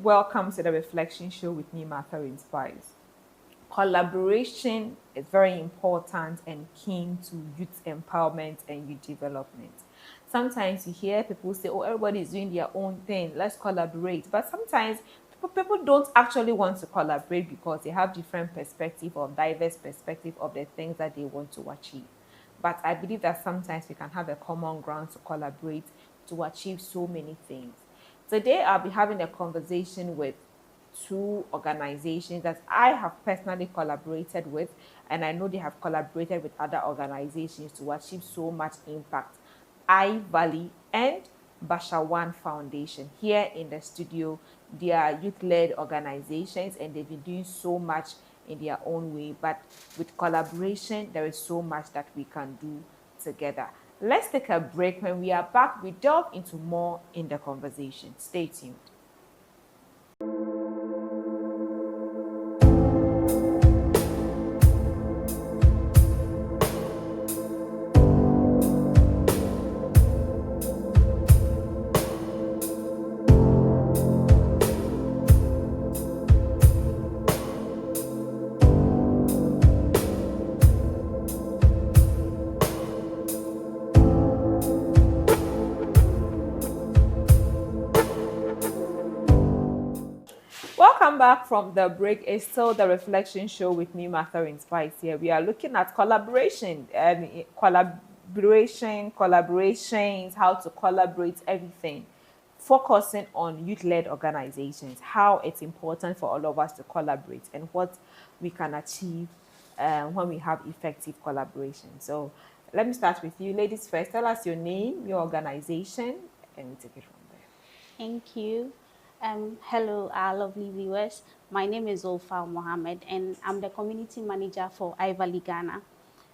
Welcome to the Reflection Show with me, Martha Inspires. Collaboration is very important and key to youth empowerment and youth development. Sometimes you hear people say, oh, everybody is doing their own thing, let's collaborate. But sometimes people don't actually want to collaborate because they have different perspective or diverse perspective of the things that they want to achieve. But I believe that sometimes we can have a common ground to collaborate to achieve so many things. Today, I'll be having a conversation with two organizations that I have personally collaborated with, and I know they have collaborated with other organizations to achieve so much impact. iValley and Bashawan Foundation. Here in the studio, they are youth-led organizations and they've been doing so much in their own way, but with collaboration, there is so much that we can do together. Let's take a break. When we are back, we delve into more in the conversation. Stay tuned. Welcome back from the break. It's still the Reflection Show with me, Martha Inspires here. We are looking at collaboration and collaborations, how to collaborate everything, focusing on youth-led organizations, how it's important for all of us to collaborate and what we can achieve when we have effective collaboration. So let me start with you. Ladies first, tell us your name, your organization, and we take it from there. Thank you. Hello, our lovely viewers. My name is Zulfa Mohammed, and I'm the community manager for iValley Ghana.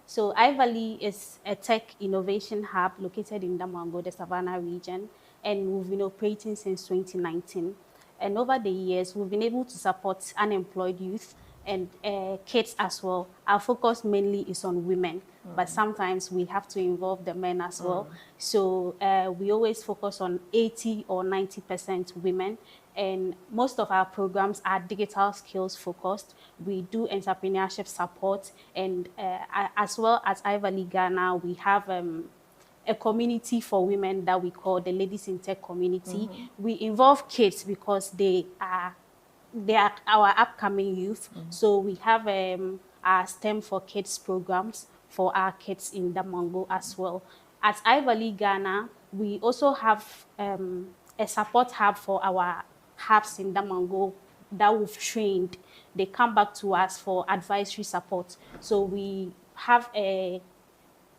So iValley is a tech innovation hub located in Damongo, the Savannah region, and we've been operating since 2019. And over the years, we've been able to support unemployed youth and kids as well. Our focus mainly is on women, but sometimes we have to involve the men as well. So we always focus on 80 or 90% women, and most of our programs are digital skills focused. We do entrepreneurship support, and as well as iValley Ghana, we have a community for women that we call the Ladies in Tech community. We involve kids because they are our upcoming youth. So we have our STEM for Kids programs for our kids in Damongo as well. At iValley Ghana, we also have a support hub for our hubs in Damongo that we've trained. They come back to us for advisory support. So we have an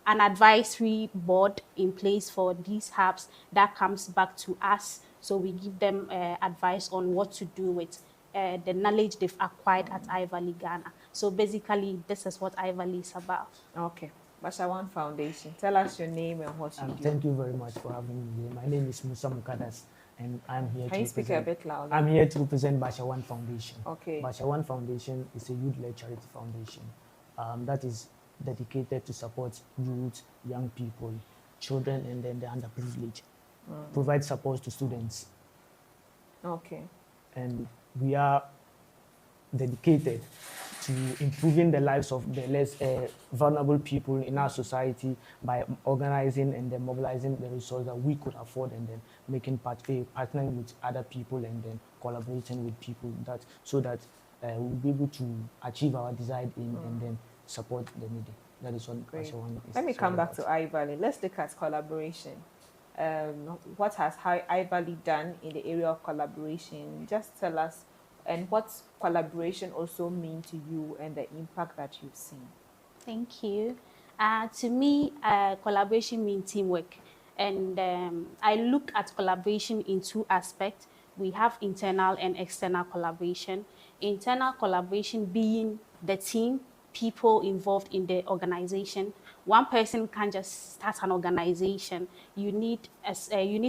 advisory board in place for these hubs that comes back to us. So we give them advice on what to do with the knowledge they've acquired at iValley Ghana. So basically, this is what iValley is about. Okay. Bashawan Foundation. Tell us your name and what you do. Thank you very much for having me here. My name is Musa Mukadas, and I'm here Can you speak a bit louder? I'm here to represent Bashawan Foundation. Okay. Bashawan Foundation is a youth-led charity foundation that is dedicated to support youth, young people, children, and then the underprivileged. Provide support to students. Okay. And we are dedicated to improving the lives of the less vulnerable people in our society by organizing and then mobilizing the resources that we could afford, and then making partnering with other people and then collaborating with people so that we'll be able to achieve our desired aim and then support the needy. That is what Bashawan is. Let me come back to iValley. Let's look at collaboration. What has iValley done in the area of collaboration? Just tell us, and what collaboration also mean to you and the impact that you've seen. Thank you. To me, collaboration means teamwork. And I look at collaboration in two aspects. We have internal and external collaboration. Internal collaboration being the team, people involved in the organization. One person can't just start an organization. You need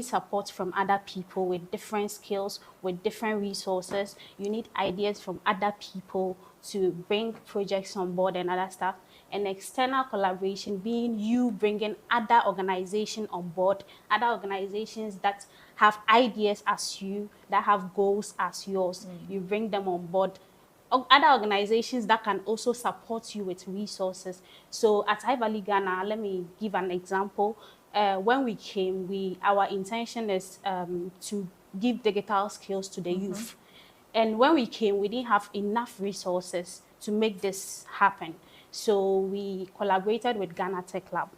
support from other people with different skills, with different resources. You need ideas from other people to bring projects on board and other stuff. And external collaboration being you bringing other organizations on board, other organizations that have ideas as you, that have goals as yours. You bring them on board. Other organizations that can also support you with resources. So at Ivali Ghana, let me give an example. When we came, our intention is to give digital skills to the youth. And when we came, we didn't have enough resources to make this happen. So we collaborated with Ghana Tech Lab.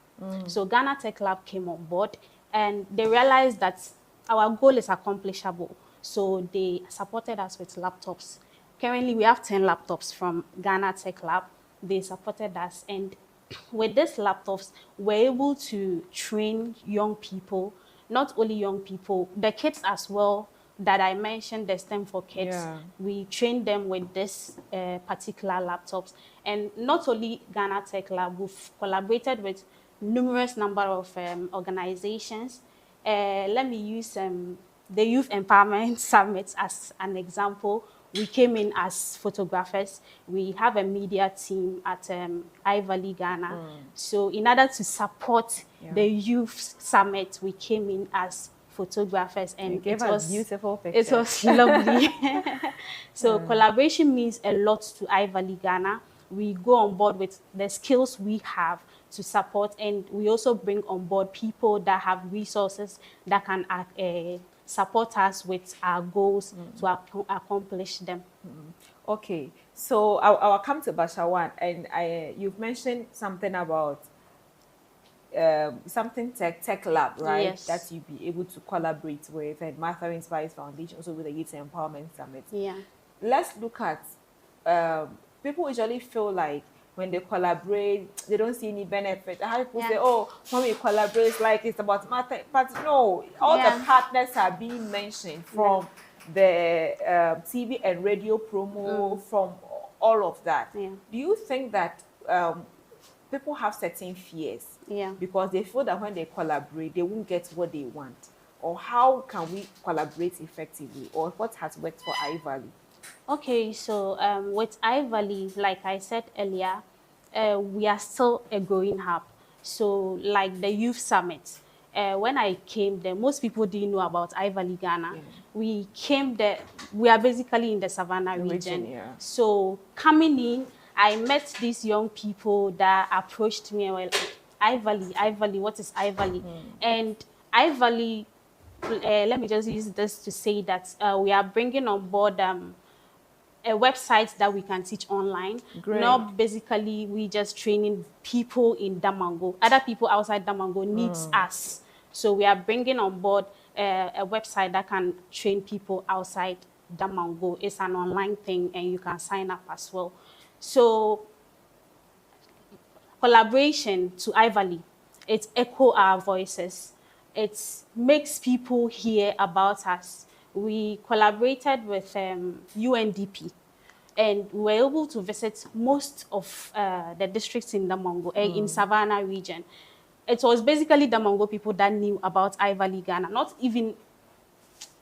So Ghana Tech Lab came on board, and they realized that our goal is accomplishable. So they supported us with laptops. Currently, we have 10 laptops from Ghana Tech Lab. They supported us, and with these laptops, we're able to train young people, not only young people, the kids as well that I mentioned, the STEM for Kids. Yeah. We train them with this particular laptops. And not only Ghana Tech Lab, we've collaborated with numerous number of organizations. Let me use the Youth Empowerment Summit as an example. We came in as photographers. We have a media team at Ivali Ghana. So in order to support the Youth Summit, we came in as photographers, and You gave it us was beautiful pictures. It was lovely. So collaboration means a lot to Ivali Ghana. We go on board with the skills we have to support, and we also bring on board people that have resources that can support us with our goals to accomplish them. Okay, so I'll come to Bashawan, and you've mentioned something about something tech lab, right? Yes. That you'll be able to collaborate with, and Martha Inspires Foundation, also with the Youth Empowerment Summit. Yeah. Let's look at people usually feel like when they collaborate, they don't see any benefit. I have people say, oh, when we collaborate, it's like it's about matter. But no, all the partners are being mentioned from the TV and radio promo, from all of that. Yeah. Do you think that people have certain fears because they feel that when they collaborate, they won't get what they want? Or how can we collaborate effectively? Or what has worked for Ivali? Okay, so with Ivali, like I said earlier, we are still a growing hub. So like the Youth Summit, when I came there, most people didn't know about Ivali Ghana. Yeah. We came there, we are basically in the Savannah region. So coming in, I met these young people that approached me and were like, Ivali, what is Ivali? And Ivali, let me just use this to say that we are bringing on board a website that we can teach online. Great. Not basically we just training people in Damongo. Other people outside Damongo needs us. So we are bringing on board a website that can train people outside Damongo. It's an online thing, and you can sign up as well. So collaboration to Ivali, it echo our voices. It makes people hear about us. We collaborated with UNDP, and we were able to visit most of the districts in Damongo, in Savannah region. It was basically Damongo people that knew about Ivali Ghana, not even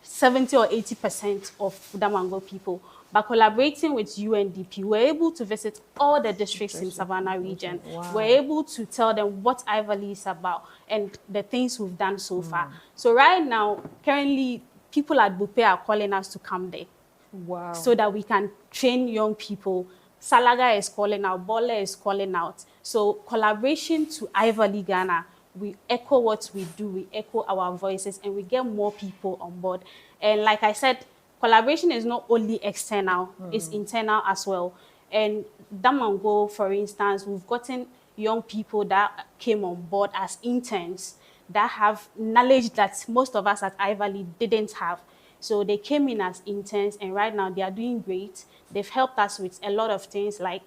70 or 80% of Damongo people. By collaborating with UNDP, we're able to visit all the districts in Savannah region. Wow. We're able to tell them what Ivali is about and the things we've done so far. So right now, currently, people at Bupe are calling us to come there. Wow. So that we can train young people. Salaga is calling out, Bola is calling out. So collaboration to Ivali Ghana, we echo what we do, we echo our voices, and we get more people on board. And like I said, collaboration is not only external, it's internal as well. And Damongo, for instance, we've gotten young people that came on board as interns that have knowledge that most of us at Ivali didn't have. So they came in as interns, and right now they are doing great. They've helped us with a lot of things, like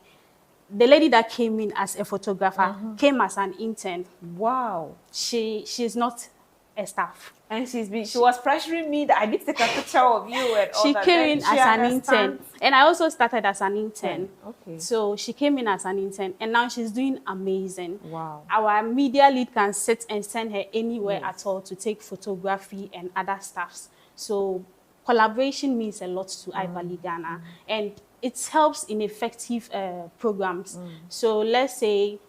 the lady that came in as a photographer came as an intern. Wow. She's not a staff. And she was pressuring me that I need to take a picture of you and all She that. came in She as an understands. intern. And I also started as an intern. Okay. So she came in as an intern, and now she's doing amazing. Wow. Our media lead can sit and send her anywhere at all to take photography and other stuffs. So collaboration means a lot to Ivali Ghana, and it helps in effective programs. So let's say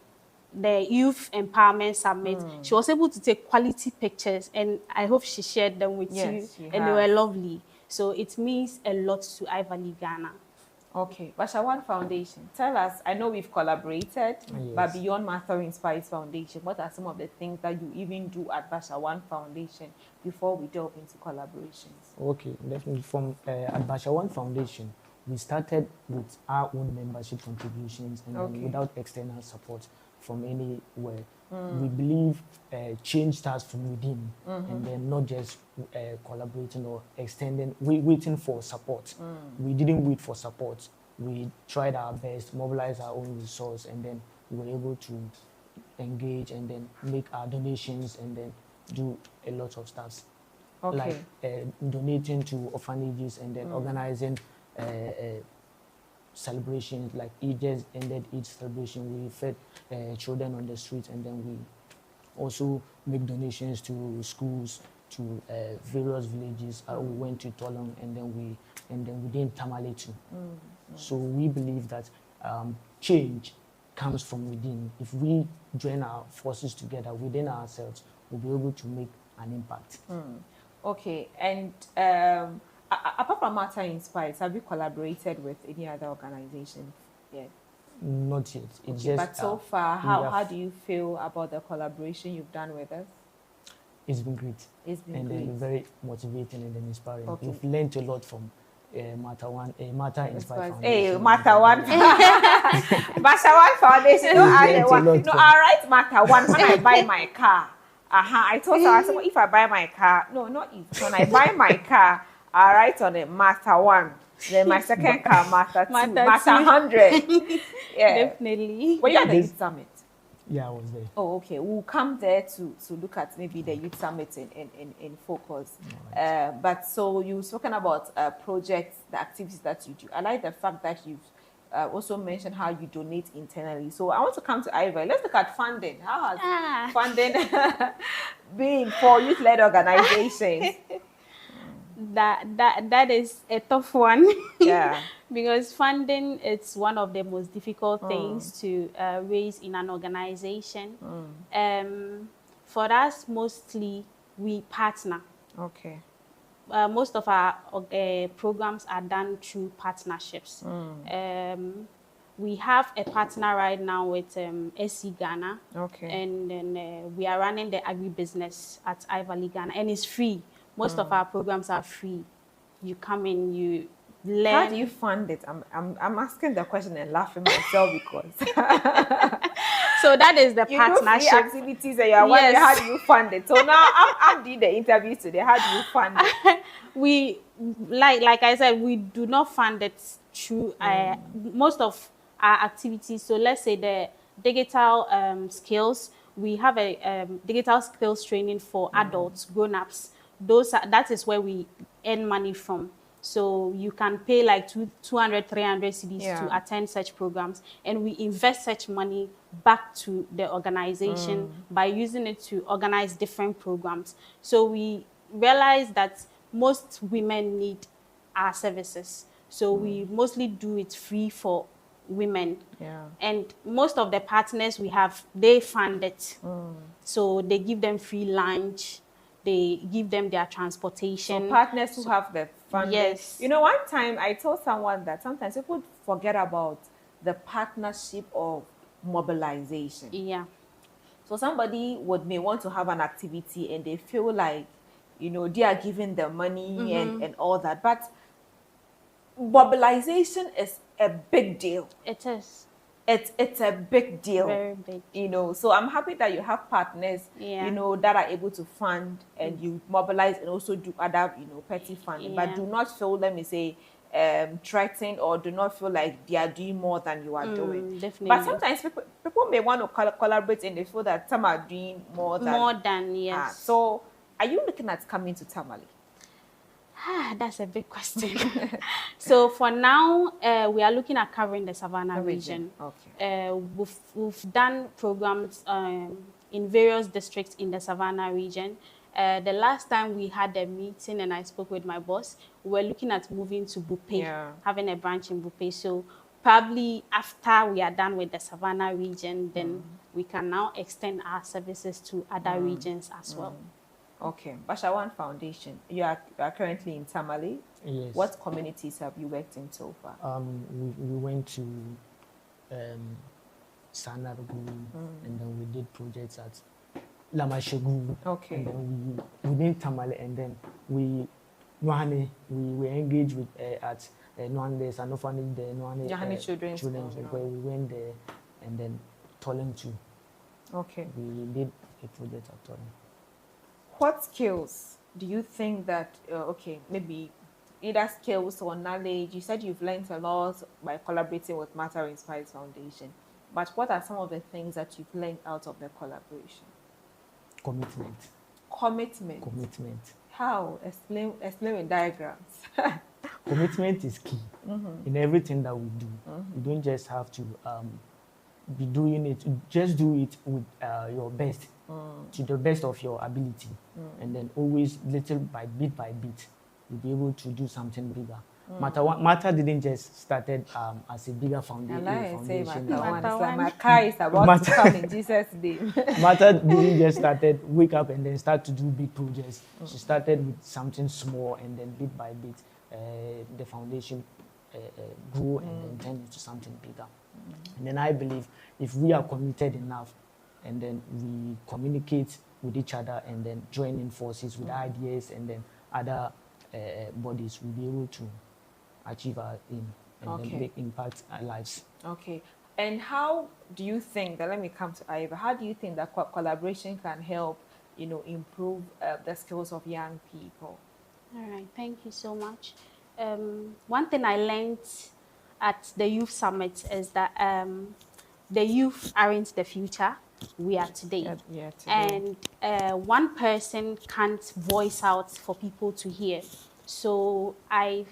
the Youth Empowerment Summit. She was able to take quality pictures, and I hope she shared them with Yes, you, she and they were has. lovely. So it means a lot to Ivali Ghana. Okay, Bashawan Foundation. Tell us, I know we've collaborated, but Yes. beyond Martha Inspires Foundation, what are some of the things that you even do at Bashawan Foundation before we delve into collaborations? Okay, definitely. From at Bashawan Foundation, we started with our own membership contributions and Okay. then without external support from anywhere. We believe change starts from within, and then not just collaborating or extending, waiting for support. We didn't wait for support. We tried our best, mobilize our own resource, and then we were able to engage and then make our donations and then do a lot of stuff Okay. like donating to orphanages and then organizing celebrations like Eid just ended Eid celebration. We fed children on the streets, and then we also make donations to schools, to various villages. We went to Tolong, and then we did Tamale too. So we believe that change comes from within. If we join our forces together within ourselves, we'll be able to make an impact. Okay, and apart from Martha Inspires, have you collaborated with any other organization? Yeah. Not yet. It's Okay, just. but so far, we how have- do you feel about the collaboration you've done with us? It's been great. It's been and great. then very motivating and then inspiring. Okay. We've learned a lot from Martha Inspire Foundation. Hey, Martha One. Bashawan Foundation. No, I Learned a want. lot No, from- all right, Martha One. When I buy my car, I told her, I said, well, if I buy my car, no, not if. When I buy my car, I write on it Martha One. Then my second car, Martha Two, Martha Martha Two. 100. Yeah. Definitely. Were you at the This- Youth Summit? Yeah, I was there. Oh, okay. We'll come there to look at maybe the Youth Summit in focus. But so you've spoken about projects, the activities that you do. I like the fact that you've also mentioned how you donate internally. So I want to come to Ivor. Let's look at funding. How has funding been for youth-led organizations? That is a tough one. Yeah. Because funding is one of the most difficult things to raise in an organization. For us, mostly we partner. Okay. Most of our programs are done through partnerships. We have a partner right now with SC Ghana. Okay. And then we are running the agribusiness at Ivali Ghana, and it's free. Most of our programs are free. You come in, you learn. How do you fund it? I'm asking the question and laughing myself because So that is the you do free partnership. activities and you're wondering Yes. how do you fund it? So now I'm doing the interview today. How do you fund it? We like I said, we do not fund it through most of our activities. So let's say the digital skills. We have a digital skills training for adults, grown-ups. That is where we earn money from. So you can pay like 200, 300 cedis to attend such programs, and we invest such money back to the organization by using it to organize different programs. So we realize that most women need our services. So we mostly do it free for women. Yeah. And most of the partners we have, they fund it. So they give them free lunch, they give them their transportation. So partners who have the funding. Yes. You know, one time I told someone that sometimes people forget about the partnership of mobilization. Yeah. So somebody may want to have an activity and they feel like, you know, they are giving the money and all that. But mobilization is a big deal. It is. It's a big deal. Very big. You know, so I'm happy that you have partners, Yeah. you know, that are able to fund and you mobilize and also do other, you know, petty funding. But Yeah. do not feel, let me say, threatened, or do not feel like they are doing more than you are doing. Definitely. But sometimes people may want to collaborate and they feel that some are doing more than. Yes. So are you looking at coming to Tamale? That's a big question. So for now, we are looking at covering the Savannah region. Okay. We've done programs in various districts in the Savannah region. The last time we had a meeting and I spoke with my boss, we were looking at moving to Bupe, Yeah. having a branch in Bupe. So probably after we are done with the Savannah region, then we can now extend our services to other regions as well. Okay, Bashawan Foundation. You are currently in Tamale. Yes. What communities have you worked in so far? We went to Sanargu, and then we did projects at Lamashegu. Okay. And then we did Tamale, and then we were engaged with at Nwande, Sanofani, the Nwande Children's Home, where we went there, and then Tolen too. Okay. We did a project at Tolen. What skills do you think that, maybe either skills or knowledge, you said you've learned a lot by collaborating with Matter Inspires Foundation, but what are some of the things that you've learned out of the collaboration? Commitment. Commitment. How? Explain with diagrams. Commitment is key in everything that we do. You don't just have to be doing it, just do it with your best, to the best of your ability. And then always little by bit, you'll be able to do something bigger. Matter didn't just started as a bigger foundation. My car is about to come in Jesus' name. Matter didn't just started wake up and then start to do big projects. She started with something small, and then bit by bit, the foundation grew and then turned into something bigger. And then I believe if we are committed enough, and then we communicate with each other, and then join in forces with ideas, and then other bodies, we'll be able to achieve our aim and then make impact our lives. Okay. And how do you think that, let me come to Aiva, how do you think that collaboration can help, improve the skills of young people? All right, thank you so much. One thing I learned at the Youth Summit is that the youth aren't the future, we are today. And one person can't voice out for people to hear. So I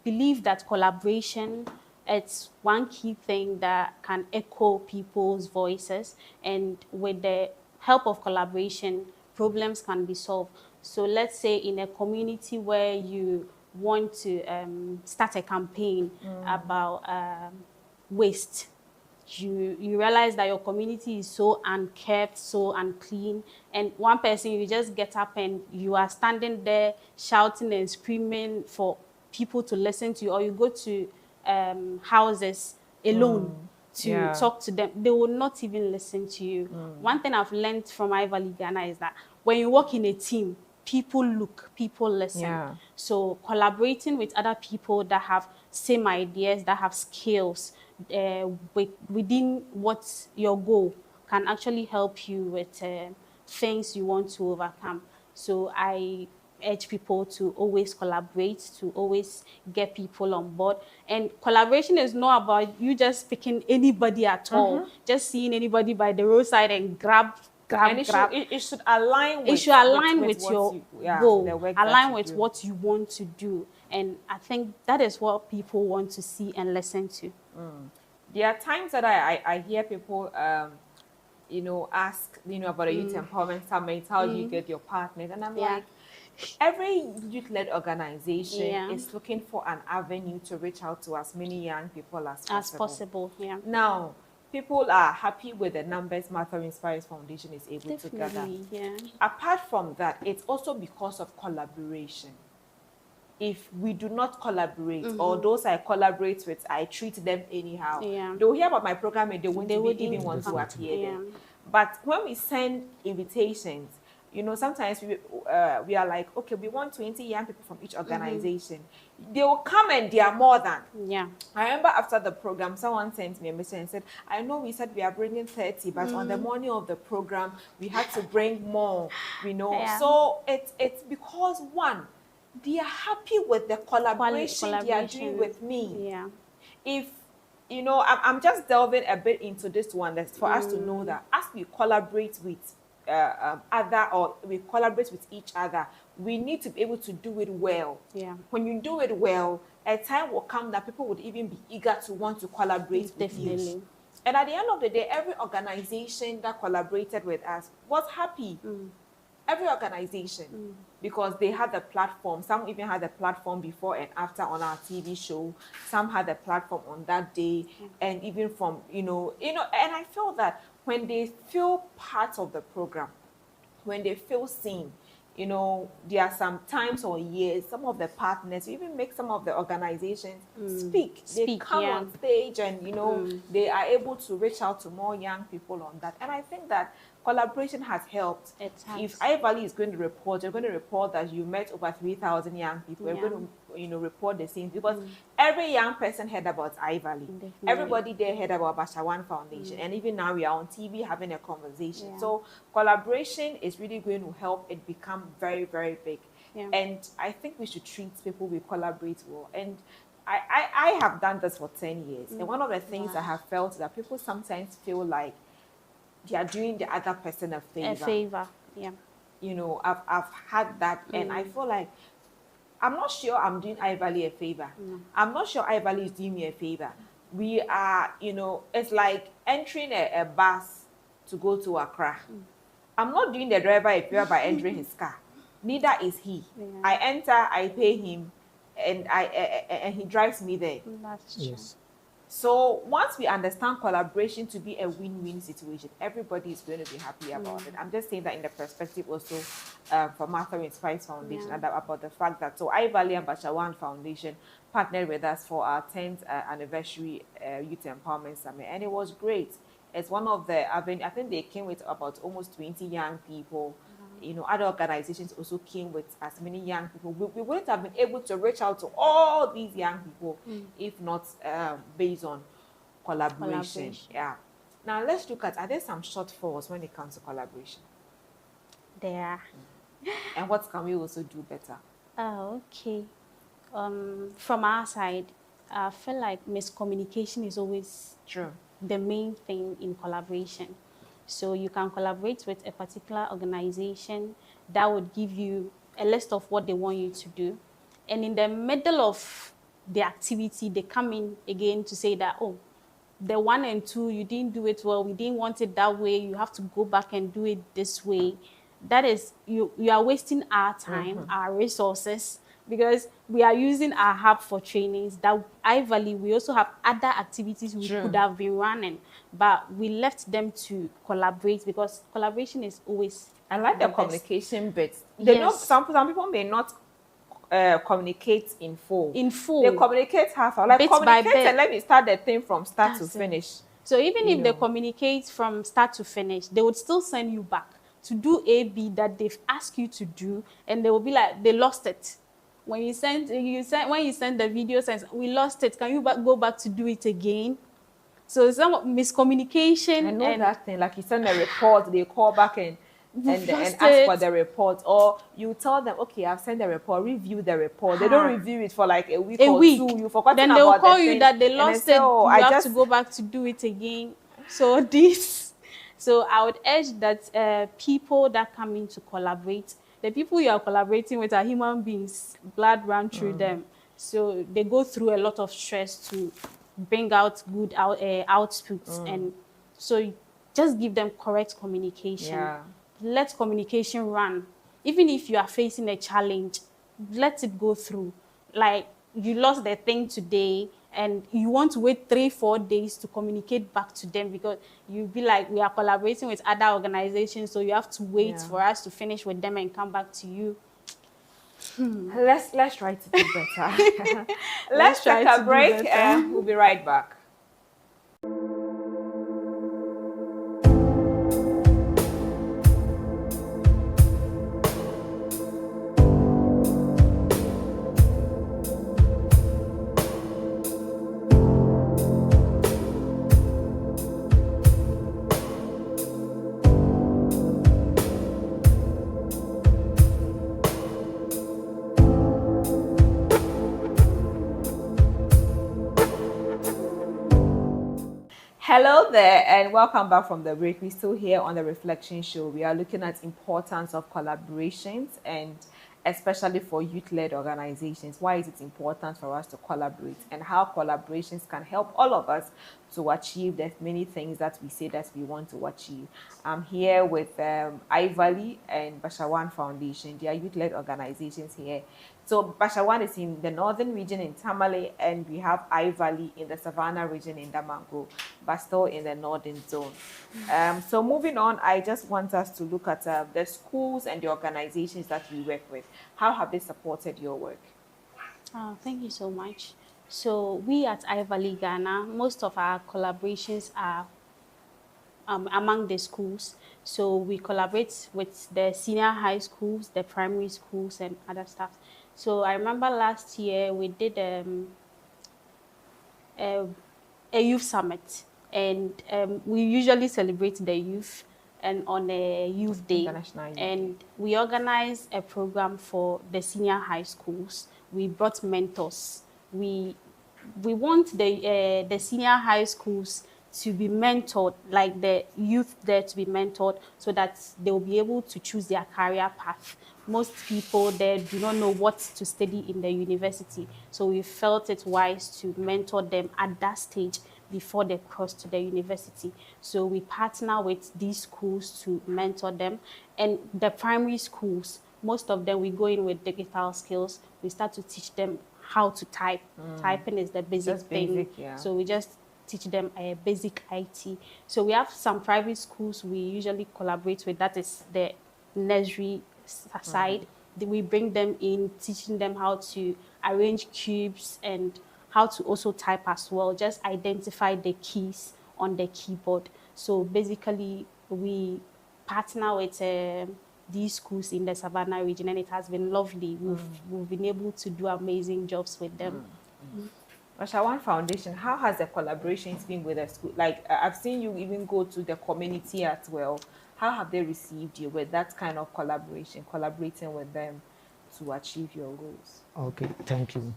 believe that collaboration, it's one key thing that can echo people's voices, and with the help of collaboration, problems can be solved. So let's say in a community where you want to start a campaign about waste, you realize that your community is so unkept, so unclean, and one person, you just get up and you are standing there shouting and screaming for people to listen to you, or you go to houses alone to talk to them, they will not even listen to you. One thing I've learned from iValley Ghana is that when you work in a team, people look, people listen. So collaborating with other people that have same ideas, that have skills within what's your goal, can actually help you with things you want to overcome. So I urge people to always collaborate, to always get people on board. And collaboration is not about you just picking anybody at all, just seeing anybody by the roadside and grab. And it should align with, with your goal, align with what you want to do. And I think that is what people want to see and listen to. There are times that I hear people, ask, about the Youth Empowerment Summit, how do you get your partners? And I'm like, every youth-led organization is looking for an avenue to reach out to as many young people as possible. Now, people are happy with the numbers Matter Inspires Foundation is able to gather. Apart from that, it's also because of collaboration. If we do not collaborate, or those I collaborate with, I treat them anyhow, they'll hear about my program and they won't even want to appear there. But when we send invitations, sometimes we are like, okay, we want 20 young people from each organization. They will come and they are more than. I remember after the program, someone sent me a message and said, I know we said we are bringing 30, but on the morning of the program, we had to bring more, So it's because, one, they are happy with the collaboration they are doing with me. If, I'm just delving a bit into this one, that's for us to know that as we collaborate with we collaborate with each other, we need to be able to do it well. When you do it well, a time will come that people would even be eager to want to collaborate with you. And at the end of the day, every organization that collaborated with us was happy. every organization, because they had the platform. Some even had the platform before and after on our TV show. Some had the platform on that day, and even from and I feel that when they feel part of the program, when they feel seen, there are some times or years, some of the partners even make some of the organizations speak. They come on stage and, they are able to reach out to more young people on that. And I think that collaboration has helped. If iValley is going to report, you're going to report that you met over 3,000 young people. You're going to, report the same, because every young person heard about iValley. Definitely. Everybody there heard about Bashawan Foundation. And even now we are on TV having a conversation. Yeah. So collaboration is really going to help it become very, very big. Yeah. And I think we should treat people we collaborate well. And I have done this for 10 years. And one of the things I have felt is that people sometimes feel like they are doing the other person a favor. Yeah. I've had that, and I feel like I'm not sure I'm doing iValley a favor. I'm not sure iValley is doing me a favor. We are, it's like entering a bus to go to Accra. I'm not doing the driver a favor by entering his car. Neither is he. Yeah. I enter, I pay him, and and he drives me there. That's true. Yes. So once we understand collaboration to be a win-win situation, everybody is going to be happy about it. I'm just saying that in the perspective also for Martha Inspires Foundation, and about the fact that iValley and Bashawan Foundation partnered with us for our 10th anniversary Youth Empowerment Summit, and it was great. It's one of the, I think they came with about almost 20 young people. Other organizations also came with as many young people. We wouldn't have been able to reach out to all these young people if not based on collaboration. Yeah. Now let's look at, are there some shortfalls when it comes to collaboration? There are. And what can we also do better? Oh, okay. From our side, I feel like miscommunication is always the main thing in collaboration. So you can collaborate with a particular organization that would give you a list of what they want you to do. And in the middle of the activity, they come in again to say that, oh, the 1 and 2, you didn't do it well. We didn't want it that way. You have to go back and do it this way. That is, you are wasting our time, our resources, because we are using our hub for trainings. That iValley, we also have other activities we could have been running, but we left them to collaborate, because collaboration is always. I like the communication bit. Some people may not communicate in full. They communicate half hour. Like bit communicate and let me start the thing from start to finish. So even if they communicate from start to finish, they would still send you back to do A, B that they've asked you to do, and they will be like, they lost it. When you send the video, says we lost it. Can you go back to do it again? So some miscommunication. I know that thing. Like you send a report, they call back and ask for the report, or you tell them, okay, I've sent the report, review the report. They don't review it for like a week or 2. You forgot. Then they'll call you that they lost it. You have to go back to do it again. So I would urge that people that come in to collaborate. The people you are collaborating with are human beings. Blood run through them. So they go through a lot of stress to bring out good outputs. And so just give them correct communication. Yeah. Let communication run. Even if you are facing a challenge, let it go through. Like you lost the thing today, and you want to wait 3-4 days to communicate back to them, because you'll be like, we are collaborating with other organizations, so you have to wait for us to finish with them and come back to you. Let's try to do better. Let's take a break and we'll be right back. Hello there, and welcome back from the break. We're still here on the Reflection Show. We are looking at importance of collaborations, and especially for youth-led organizations? Why is it important for us to collaborate, and how collaborations can help all of us to achieve the many things that we say that we want to achieve? I'm here with iValley and Bashawan Foundation. They are youth-led organizations here. So Bashawan is in the northern region in Tamale, and we have iValley in the Savannah region in Damango, but still in the northern zone. So moving on, I just want us to look at the schools and the organizations that we work with. How have they supported your work? Thank you so much. So we at iValley Ghana, most of our collaborations are among the schools. So we collaborate with the senior high schools, the primary schools, and other stuff. So I remember last year we did a youth summit, and we usually celebrate the youth and on a youth day. International Youth And we organized a program for the senior high schools. We brought mentors. We want the senior high schools to be mentored, like the youth there to be mentored, so that they will be able to choose their career path. Most people there do not know what to study in the university, so we felt it wise to mentor them at that stage before they cross to the university. So we partner with these schools to mentor them. And the primary schools, most of them, we go in with digital skills. We start to teach them how to type. Typing is the basic Just thing. basic, yeah. So we just teach them a basic IT. So we have some private schools we usually collaborate with. That is the nursery side. We bring them in, teaching them how to arrange cubes and how to also type as well. Just identify the keys on the keyboard. So basically, we partner with these schools in the Savannah region, and it has been lovely. We've been able to do amazing jobs with them. Bashawan Foundation, how has the collaborations been with the school? Like, I've seen you even go to the community as well. How have they received you with that kind of collaboration, collaborating with them to achieve your goals? Okay, thank you.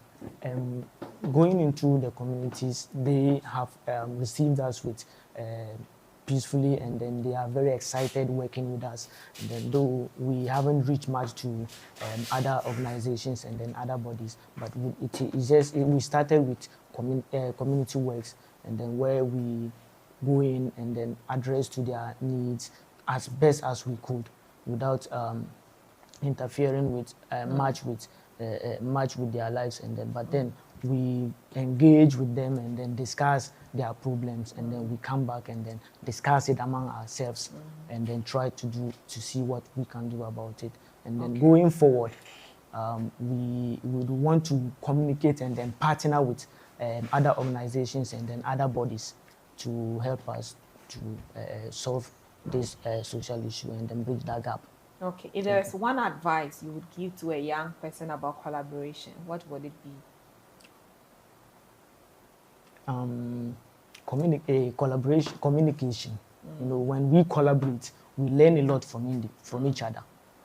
Going into the communities, they have received us with peacefully, and then they are very excited working with us. And then though we haven't reached much to other organizations and then other bodies, but we started with community works, and then where we go in and then address to their needs as best as we could without interfering with much with their lives, and then but then we engage with them and then discuss their problems, and then we come back and then discuss it among ourselves, and then try to see what we can do about it. And then going forward, we would want to communicate and then partner with other organizations and then other bodies to help us to solve this social issue and then bridge that gap. Okay, if there is one advice you would give to a young person about collaboration, what would it be? Communication. You know, when we collaborate, we learn a lot from each other.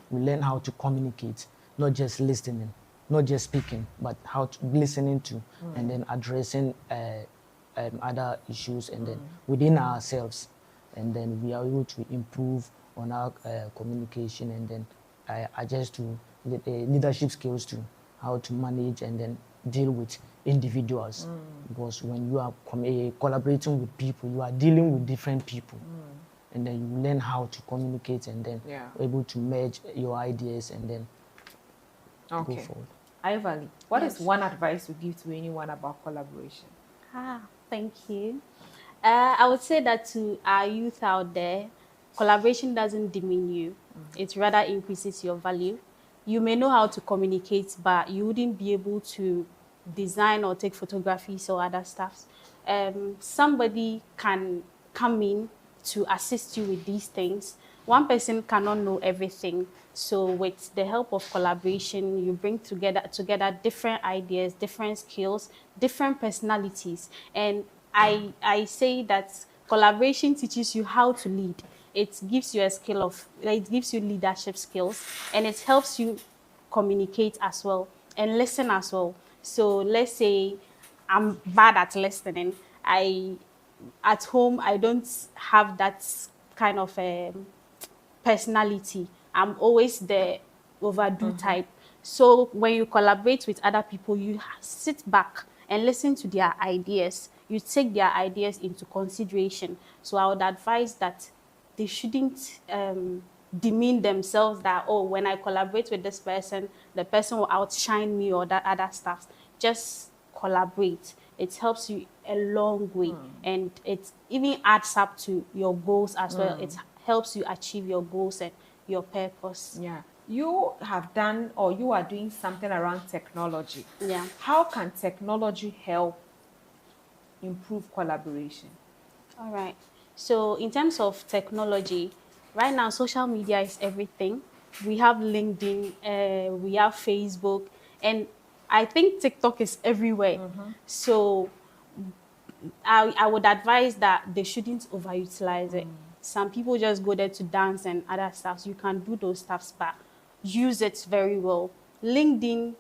We learn how to communicate, not just listening, not just speaking, but how to listening to, and then addressing other issues, and then within ourselves, and then we are able to improve on our communication, and then adjust to the leadership skills to how to manage and then deal with individuals. Because when you are collaborating with people, you are dealing with different people, and then you learn how to communicate, and then able to merge your ideas and then go forward. iValley, what is one advice you give to anyone about collaboration? Thank you. I would say that to our youth out there, collaboration doesn't demean you. It rather increases your value. You may know how to communicate, but you wouldn't be able to design or take photographies or other stuff. Somebody can come in to assist you with these things. One person cannot know everything. So with the help of collaboration, you bring together different ideas, different skills, different personalities. And I say that collaboration teaches you how to lead. It gives you it gives you leadership skills, and it helps you communicate as well and listen as well. So let's say I'm bad at listening. At home, I don't have that kind of personality. I'm always the overdo type. So when you collaborate with other people, you sit back and listen to their ideas. You take their ideas into consideration. So I would advise that they shouldn't demean themselves that, oh, when I collaborate with this person, the person will outshine me or that other stuff. Just collaborate. It helps you a long way, and it even adds up to your goals as well. It helps you achieve your goals and your purpose. Yeah. You have done, or you are doing something around technology. Yeah. How can technology help improve collaboration? All right. So in terms of technology, right now social media is everything. We have LinkedIn, we have Facebook, and I think TikTok is everywhere. So I would advise that they shouldn't overutilize it. Some people just go there to dance and other stuff. You can do those stuffs, but use it very well. LinkedIn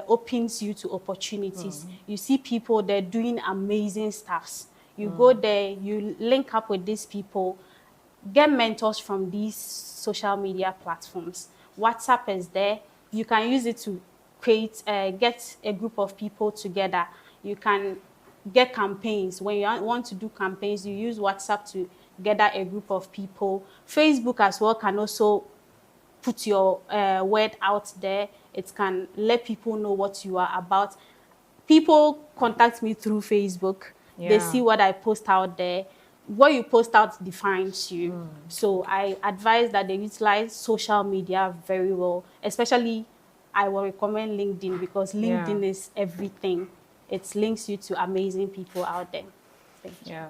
opens you to opportunities. You see people, they're doing amazing stuffs. You go there, you link up with these people, get mentors from these social media platforms. WhatsApp is there. You can use it to get a group of people together. You can get campaigns. When you want to do campaigns, you use WhatsApp to gather a group of people. Facebook as well can also put your word out there. It can let people know what you are about. People contact me through Facebook. They see what I post out there. What you post out defines you. So I advise that they utilize social media very well. Especially, I will recommend LinkedIn because LinkedIn is everything. It links you to amazing people out there. Thank you. Yeah.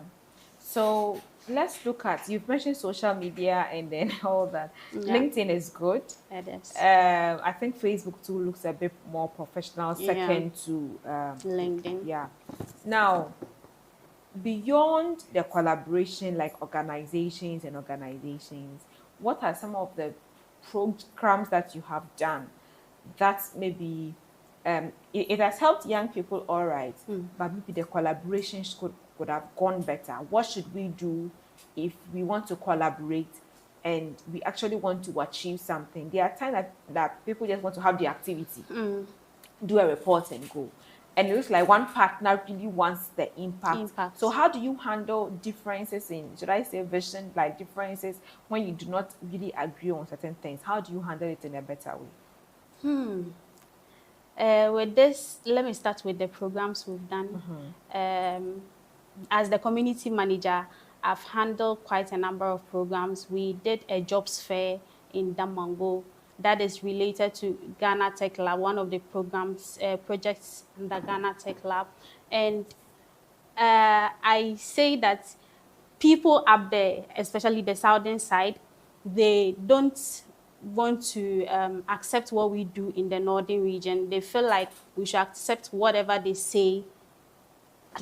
So let's look at, you've mentioned social media and then all that. LinkedIn is good. It is. I think Facebook too looks a bit more professional, second to LinkedIn. Yeah. Now, beyond the collaboration, like organizations, what are some of the programs that you have done that maybe it has helped young people, all right, but maybe the collaborations could have gone better? What should we do if we want to collaborate and we actually want to achieve something? There are times that people just want to have the activity, do a report and go. And it looks like one partner really wants the impact. So how do you handle differences in, should I say vision, like differences when you do not really agree on certain things? How do you handle it in a better way? With this, let me start with the programs we've done. As the community manager, I've handled quite a number of programs. We did a jobs fair in Damango that is related to Ghana Tech Lab, one of the programs, projects in the Ghana Tech Lab. And I say that people up there, especially the southern side, they don't want to accept what we do in the northern region. They feel like we should accept whatever they say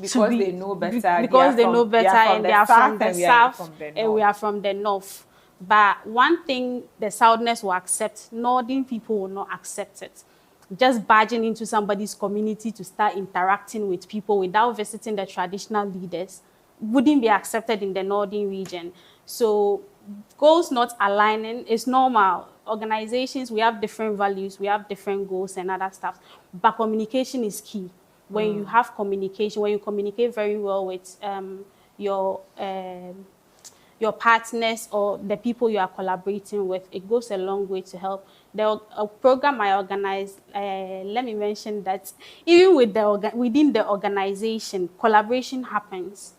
because they know better. Because they know better, and they are from the south and we are from the north. But one thing the Southerners will accept, Northern people will not accept it. Just barging into somebody's community to start interacting with people without visiting the traditional leaders wouldn't be accepted in the Northern region. So goals not aligning is normal. Organizations, we have different values, we have different goals and other stuff. But communication is key. When you have communication, when you communicate very well with your partners or the people you are collaborating with, it goes a long way to help. A program I organized, let me mention that even with within the organization, collaboration happens.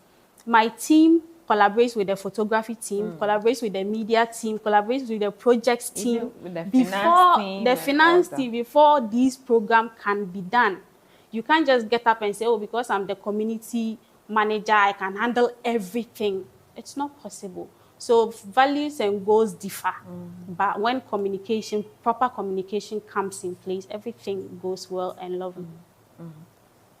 My team collaborates with the photography team, collaborates with the media team, collaborates with the projects team, with the finance team, before this program can be done. You can't just get up and say, oh, because I'm the community manager, I can handle everything. It's not possible. So values and goals differ. But when proper communication comes in place, everything goes well and lovely.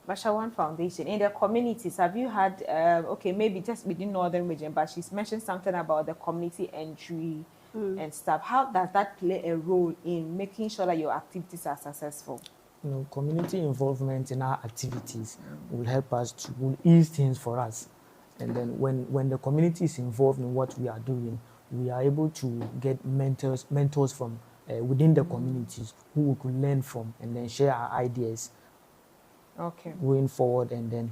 Bashawan Foundation, in the communities, have you had, okay, maybe just within Northern region, but she's mentioned something about the community entry and stuff. How does that play a role in making sure that your activities are successful? You know, community involvement in our activities will help us will ease things for us. And then when the community is involved in what we are doing, we are able to get mentors from within the communities who we could learn from and then share our ideas going forward. And then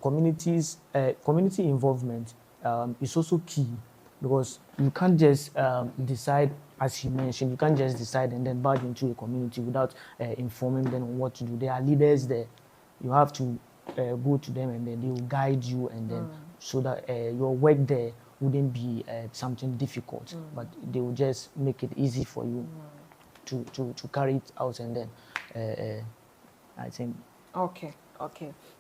community involvement is also key, because you can't just decide, as you mentioned, you can't just decide and then barge into a community without informing them on what to do. There are leaders there. You have to go to them, and then they will guide you, and then so that your work there wouldn't be something difficult, but they will just make it easy for you to carry it out. And then I think. Okay.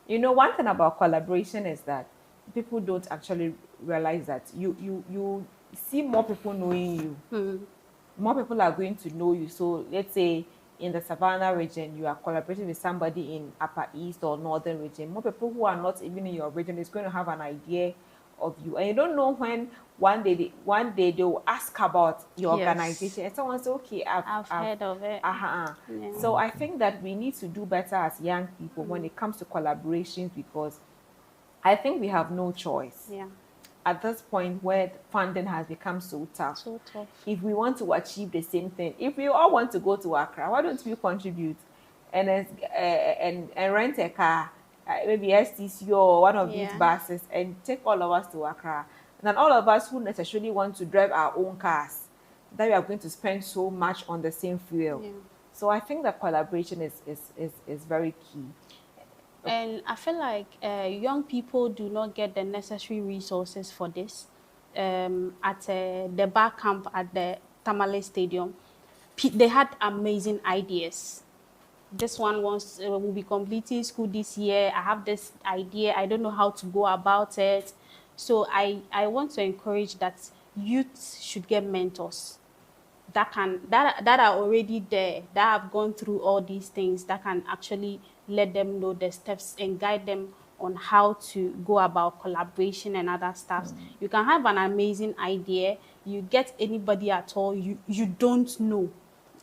You know, one thing about collaboration is that people don't actually realize that you see more people knowing you. More people are going to know you. So let's say in the Savannah region, you are collaborating with somebody in Upper East or Northern region. More people who are not even in your region is going to have an idea of you, and you don't know when one day they will ask about your organization, and someone say, okay, I've heard of it. Yeah. So I think that we need to do better as young people when it comes to collaborations, because I think we have no choice. Yeah. At this point where funding has become so tough, if we want to achieve the same thing, if we all want to go to Accra, why don't we contribute and rent a car, maybe STC or one of these buses, and take all of us to Accra? And then all of us who necessarily want to drive our own cars, that we are going to spend so much on the same fuel. So I think that collaboration is very key. And I feel like young people do not get the necessary resources for this. At the bar camp at the Tamale Stadium, they had amazing ideas. This one will be completing school this year. I have this idea. I don't know how to go about it. So I want to encourage that youth should get mentors that are already there, that have gone through all these things, that can actually let them know the steps and guide them on how to go about collaboration and other stuff. You can have an amazing idea, you get anybody at all you don't know.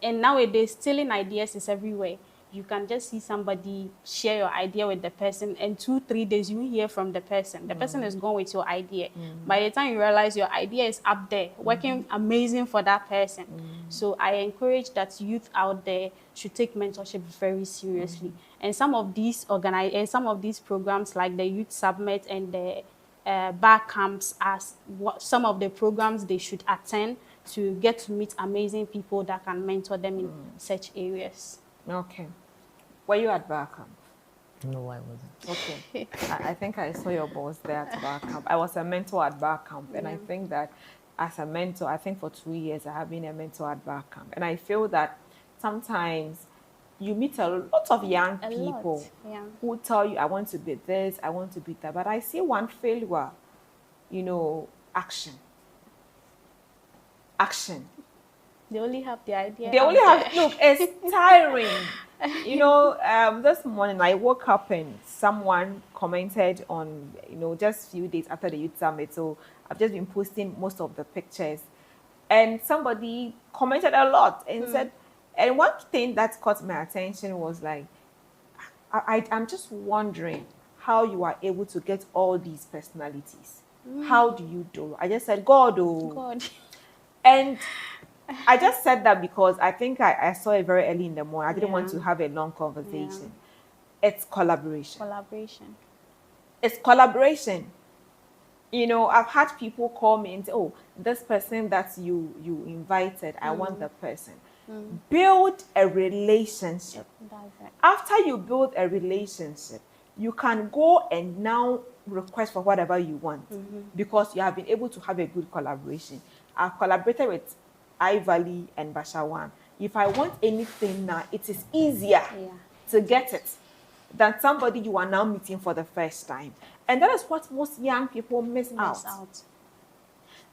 And nowadays, stealing ideas is everywhere. You can just see somebody share your idea with the person, and 2-3 days you hear from the person. The person is gone with your idea. By the time you realize your idea is up there, working amazing for that person. So I encourage that youth out there should take mentorship very seriously. And some of these programs like the Youth Summit and the bar camps are some of the programs they should attend to get to meet amazing people that can mentor them in such areas. Okay. Were you at bar camp? No, I wasn't. Okay. I think I saw your boss there at bar camp. I was a mentor at bar camp, and I think that as a mentor, I think for 2 years I have been a mentor at bar camp. And I feel that sometimes you meet a lot of young people who tell you, I want to be this, I want to be that. But I see one failure, action. They only have the idea. Look, it's tiring. This morning I woke up and someone commented on, just a few days after the Youth Summit. So I've just been posting most of the pictures. And somebody commented a lot and said, and one thing that caught my attention was like, I'm just wondering how you are able to get all these personalities. How do you do? I just said, God. And I just said that because I think I saw it very early in the morning. I didn't want to have a long conversation. It's collaboration. It's collaboration. I've had people call me and say, oh, this person that you invited, I want the person. Build a relationship. After you build a relationship, you can go and now request for whatever you want because you have been able to have a good collaboration. I've collaborated with iValley and Bashawan. If I want anything now, it is easier to get it than somebody you are now meeting for the first time. And that is what most young people miss out.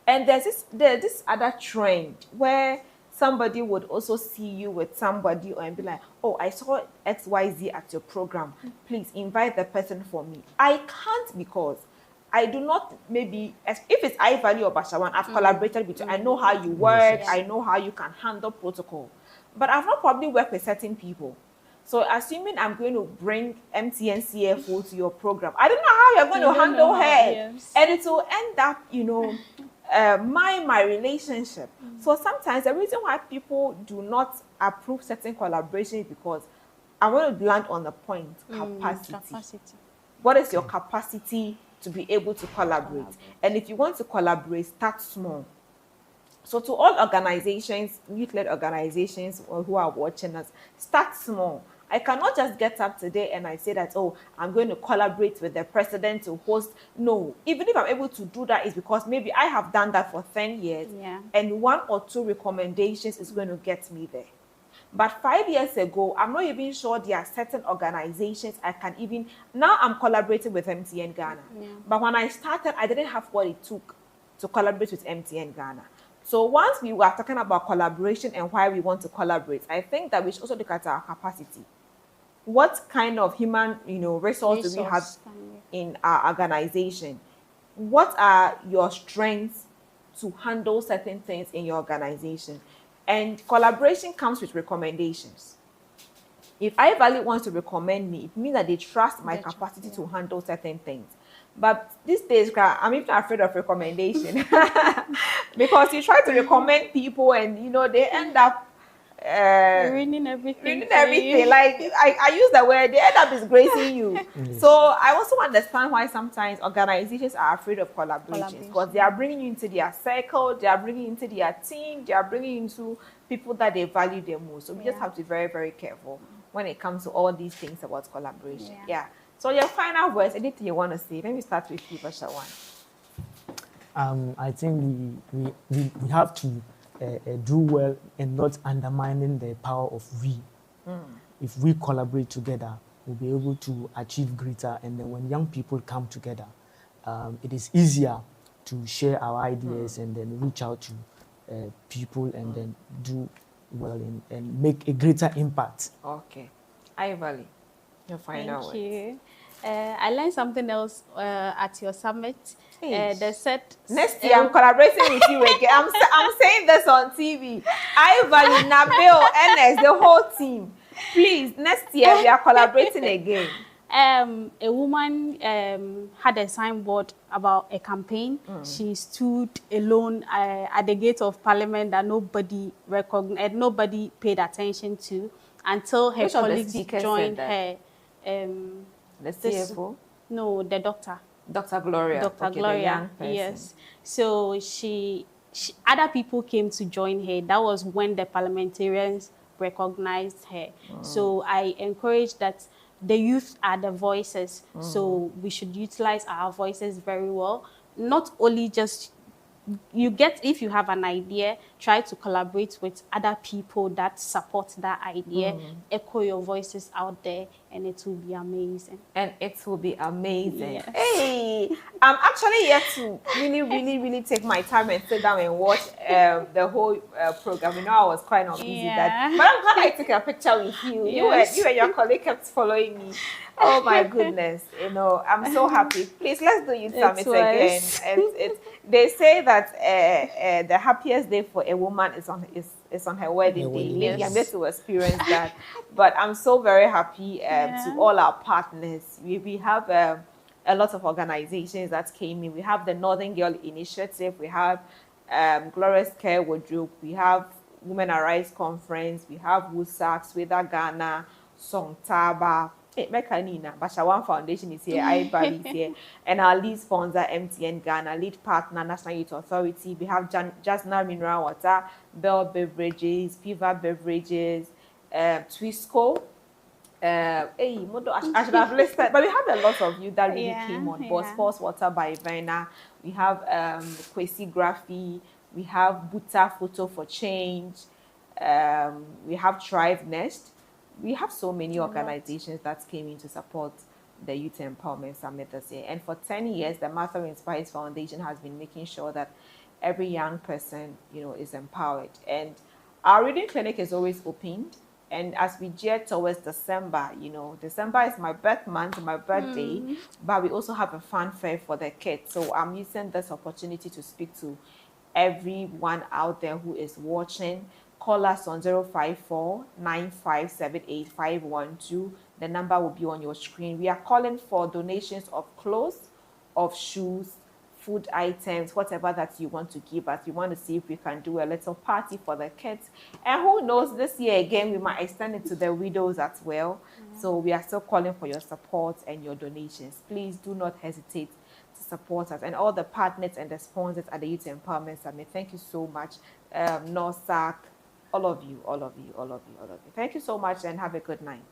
And there's this other trend where somebody would also see you with somebody and be like, oh, I saw XYZ at your program. Please invite the person for me. I can't because I do not, maybe, if it's iValley or Bashawan, I've collaborated with you. I know how you work. I know how you can handle protocol. But I've not probably worked with certain people. So assuming I'm going to bring MTN CFO to your program, I don't know how you're going to handle her. And it will end up, my relationship. So sometimes the reason why people do not approve certain collaboration is because I want to land on the point, capacity. What is your capacity to be able to collaborate? And if you want to collaborate, start small. So to all organizations, youth-led organizations who are watching us, start small. I cannot just get up today and I say that, oh, I'm going to collaborate with the president to host. No, even if I'm able to do that, is because maybe I have done that for 10 years, and 1 or 2 recommendations is going to get me there. But 5 years ago, I'm not even sure there are certain organizations I can even, now I'm collaborating with MTN Ghana. But when I started, I didn't have what it took to collaborate with MTN Ghana. So once we were talking about collaboration and why we want to collaborate, I think that we should also look at our capacity. What kind of human, resource do we have in our organization? What are your strengths to handle certain things in your organization? And collaboration comes with recommendations. If iValley wants to recommend me, it means that they trust my capacity to handle certain things. But these days, I'm even afraid of recommendation because you try to recommend people and, they end up ruining everything. Like I use the word, they end up disgracing you. So I also understand why sometimes organizations are afraid of collaborations, because they are bringing you into their circle, they are bringing you into their team, they are bringing you into people that they value the most. So we just have to be very, very careful when it comes to all these things about collaboration. So your final words, anything you want to say? Let me start with you, Bashawan. I think we have to do well and not undermining the power of we. If we collaborate together, we'll be able to achieve greater. And then when young people come together, it is easier to share our ideas and then reach out to people and then do well and make a greater impact. Okay. iValley, your final words. Thank you. I learned something else at your summit. They said next year I'm collaborating with you again. I'm saying this on TV. iValley, Nabil, NS, the whole team. Please, next year we are collaborating again. A woman had a signboard about a campaign. She stood alone at the gate of Parliament that nobody recognized, nobody paid attention to until her colleagues joined her. The CFO? No, the doctor. Dr. Gloria. Dr. Gloria, yes. So she other people came to join her. That was when the parliamentarians recognized her. So I encourage that the youth are the voices. So we should utilize our voices very well. Not only just if you have an idea, try to collaborate with other people that support that idea, echo your voices out there, and it will be amazing. And it will be amazing. Yes. Hey, I'm actually yet to really take my time and sit down and watch the whole program. I was quite not busy that, but I'm glad I took a picture with you. Yes. You and your colleague kept following me. Oh my goodness, I'm so happy. Please, let's do Youth Summit again. They say that the happiest day for a woman is on her wedding day. Maybe I'm yet to experience that, but I'm so very happy to all our partners. We have a lot of organizations that came in. We have the Northern Girl Initiative. We have Glorious Care Wardrobe. We have Women Arise Conference. We have WUSAC, Sweda Ghana, Song Taba. Mekanina, Bashawan Foundation is here, iValley is here, and our lead sponsor, MTN Ghana, lead partner, National Youth Authority. We have Jasna Mineral Water, Bell Beverages, Viva Beverages, Twisco. I should have listed, but we have a lot of you that really came on board. Sports Water by Verna. We have Kwesi Graphy. We have Buta Photo for Change. We have Thrive Nest. We have so many organizations that came in to support the Youth Empowerment Summit this year. And for 10 years, the Martha Inspires Foundation has been making sure that every young person, is empowered. And our reading clinic is always opened. And as we gear towards December, December is my birth month, my birthday, but we also have a fun fair for the kids. So I'm using this opportunity to speak to everyone out there who is watching. Call us on 054-9578-512. The number will be on your screen. We are calling for donations of clothes, of shoes, food items, whatever that you want to give us. We want to see if we can do a little party for the kids. And who knows, this year again, we might extend it to the widows as well. So we are still calling for your support and your donations. Please do not hesitate to support us. And all the partners and the sponsors at the Youth Empowerment Summit, thank you so much. NORSAC, all of you. Thank you so much and have a good night.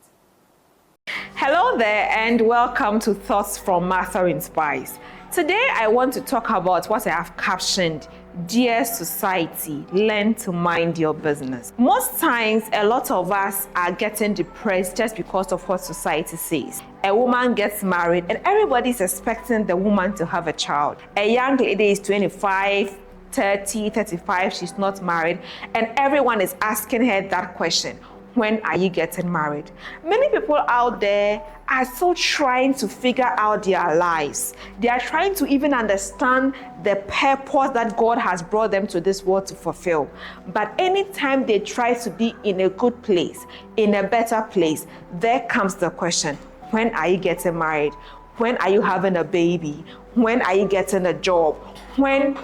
Hello there and welcome to Thoughts from Martha Inspires. Today I want to talk about what I have captioned, Dear Society, Learn to Mind Your Business. Most times a lot of us are getting depressed just because of what society says. A woman gets married and everybody's expecting the woman to have a child. A young lady is 25, 30, 35, she's not married, and everyone is asking her that question. When are you getting married? Many people out there are still trying to figure out their lives. They are trying to even understand the purpose that God has brought them to this world to fulfill. But anytime they try to be in a good place, in a better place, there comes the question, when are you getting married? When are you having a baby? When are you getting a job? When?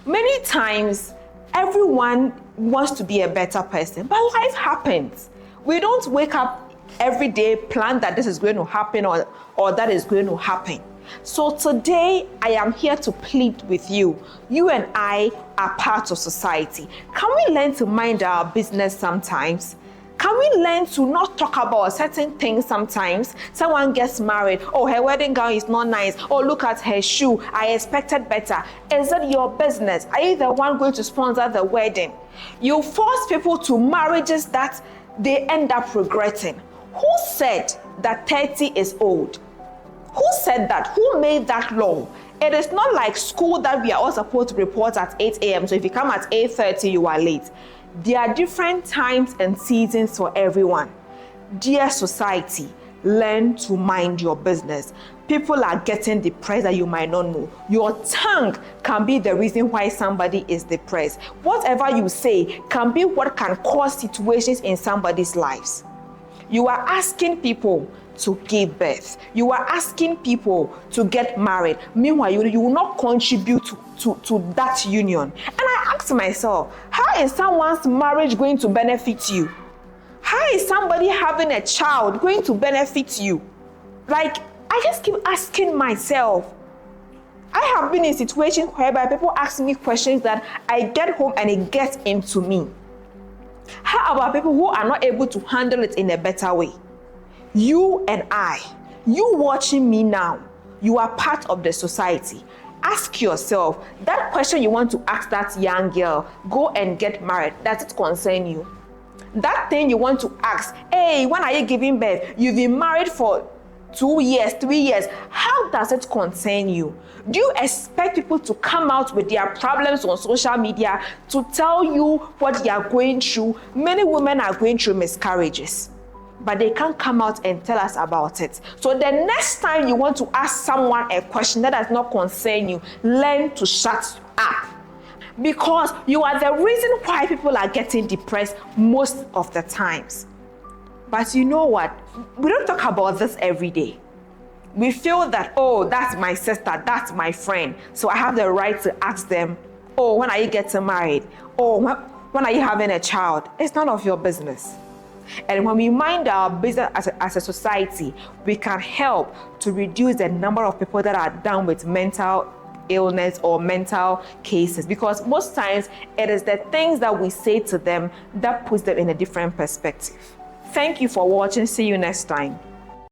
Many times, everyone wants to be a better person, but life happens. We don't wake up every day, plan that this is going to happen or that is going to happen. So today, I am here to plead with you. You and I are part of society. Can we learn to mind our business sometimes? Can we learn to not talk about certain things sometimes? Someone gets married. Oh, her wedding gown is not nice. Oh, look at her shoe. I expected better. Is it your business? Are you the one going to sponsor the wedding? You force people to marriages that they end up regretting. Who said that 30 is old? Who said that? Who made that law? It is not like school that we are all supposed to report at 8 a.m. So if you come at 8:30, you are late. There are different times and seasons for everyone. Dear society, learn to mind your business. People are getting depressed that you might not know. Your tongue can be the reason why somebody is depressed. Whatever you say can be what can cause situations in somebody's lives. You are asking people to give birth. You are asking people to get married. Meanwhile, you will not contribute to that union. And I ask myself, how is someone's marriage going to benefit you? How is somebody having a child going to benefit you? Like, I just keep asking myself. I have been in situations whereby people ask me questions that I get home and it gets into me. How about people who are not able to handle it in a better way? You and I, you watching me now, you are part of the society. Ask yourself, that question you want to ask that young girl, go and get married, does it concern you? That thing you want to ask, hey, when are you giving birth? You've been married for 2 years, 3 years. How does it concern you? Do you expect people to come out with their problems on social media to tell you what they are going through? Many women are going through miscarriages, but they can't come out and tell us about it. So the next time you want to ask someone a question that does not concern you, learn to shut up. Because you are the reason why people are getting depressed most of the times. But you know what? We don't talk about this every day. We feel that, oh, that's my sister, that's my friend. So I have the right to ask them, oh, when are you getting married? Oh, when are you having a child? It's none of your business. And when we mind our business as a society, we can help to reduce the number of people that are down with mental illness or mental cases, because most times it is the things that we say to them that puts them in a different perspective. Thank you for watching. See you next time.